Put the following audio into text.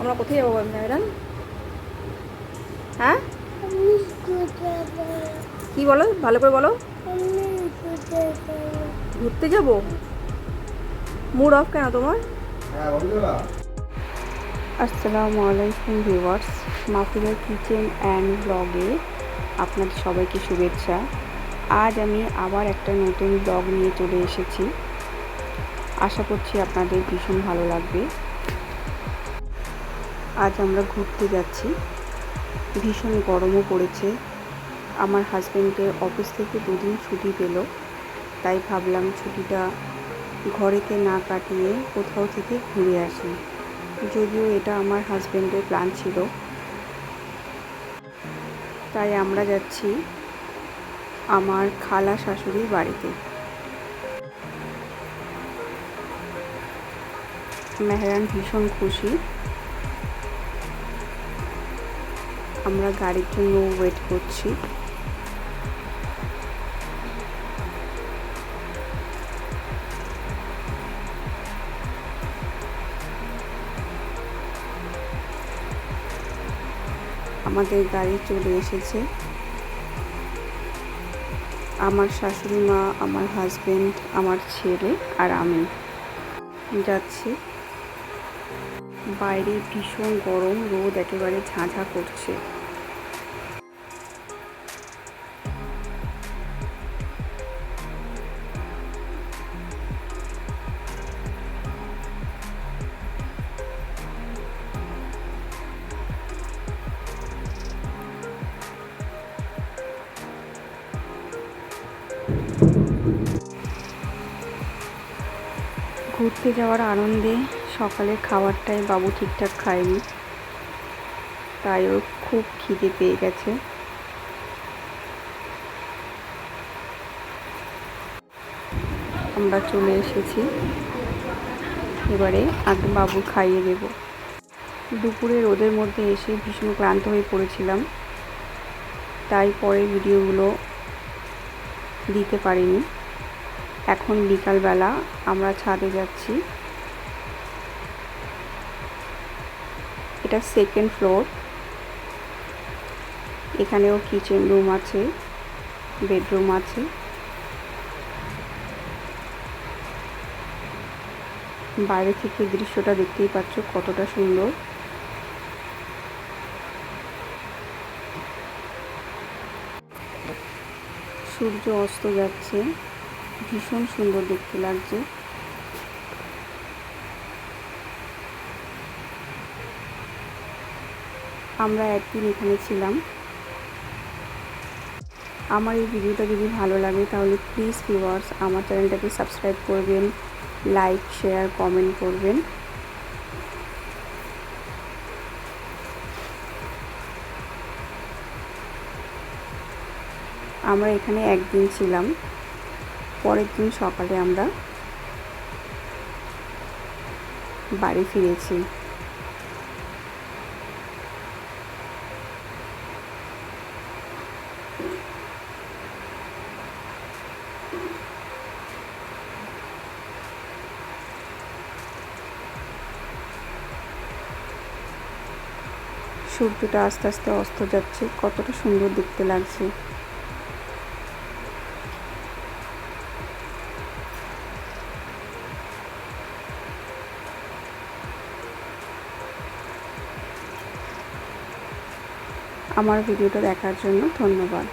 আমরা কোথায় যাবো মেহরান? হ্যাঁ কি বলো, ভালো করে বলো। ঘুরতে যাবো? মুড অফ কেন তোমার? আসসালামু আলাইকুম ভিউয়ার্স, মাফিলার কিচেন অ্যান্ড ব্লগে আপনাদের সবাইকে শুভেচ্ছা। আজ আমি আবার একটা নতুন ব্লগ নিয়ে চলে এসেছি। আশা করছি আপনাদের ভীষণ ভালো লাগবে। আজ আমরা ঘুরতে যাচ্ছি। ভীষণ গরমও পড়েছে। আমার হাজব্যান্ডের অফিস থেকে 2 দিন ছুটি পেল, তাই ভাবলাম ছুটিটা ঘরেতে না কাটিয়ে কোথাও থেকে ঘুরে আসি। যদিও এটা আমার হাজব্যান্ডের প্ল্যান ছিল, তাই আমরা যাচ্ছি আমার খালা শাশুড়ির বাড়িতে। মেহরান ভীষণ খুশি। আমরা গাড়ির জন্য ওয়েট করছি। আমাদের গাড়ি চলে এসেছে। আমার শাশুড়ি মা, আমার হাজব্যান্ড, আমার ছেলে আর আমি যাচ্ছি। বাইরে ভীষণ গরম, রোদ একেবারে ঝাঁঝা করছে। ঘুরতে যাওয়ার আনন্দে সকালের খাবারটাই বাবু ঠিকঠাক খায়নি, তাই ওর খুব খিদে পেয়ে গেছে। আমরা চলে এসেছি, এবারে আগে বাবু খাইয়ে দেব। দুপুরে রোদের মধ্যে এসে ভীষণ ক্লান্ত হয়ে পড়েছিলাম, তাই পরে ভিডিওগুলো দিতে পারিনি। এখন বিকালবেলা আমরা ছাদে যাচ্ছি। এটা 2nd ফ্লোর। এখানেও কিচেন রুম আছে, বেডরুম আছে। বাইরে থেকে দৃশ্যটা দেখতেই পাচ্ছ কতটা সুন্দর। সূর্য অস্ত যাচ্ছে, ভীষণ সুন্দর দেখতে লাগছে। আমরা একদিন এখানে ছিলাম। আমার এই ভিডিওটা যদি ভালো লাগে তাহলে প্লিজ ভিউয়ার্স আমার চ্যানেলটাকে সাবস্ক্রাইব করবেন, লাইক, শেয়ার, কমেন্ট করবেন। আমরা এখানে একদিন ছিলাম, পরের দিন সকালে আমরা বাড়ি ফিরেছি। সূর্যটা আস্তে আস্তে অস্ত যাচ্ছে, কতটা সুন্দর দেখতে লাগছে। আমার ভিডিওটা দেখার জন্য ধন্যবাদ।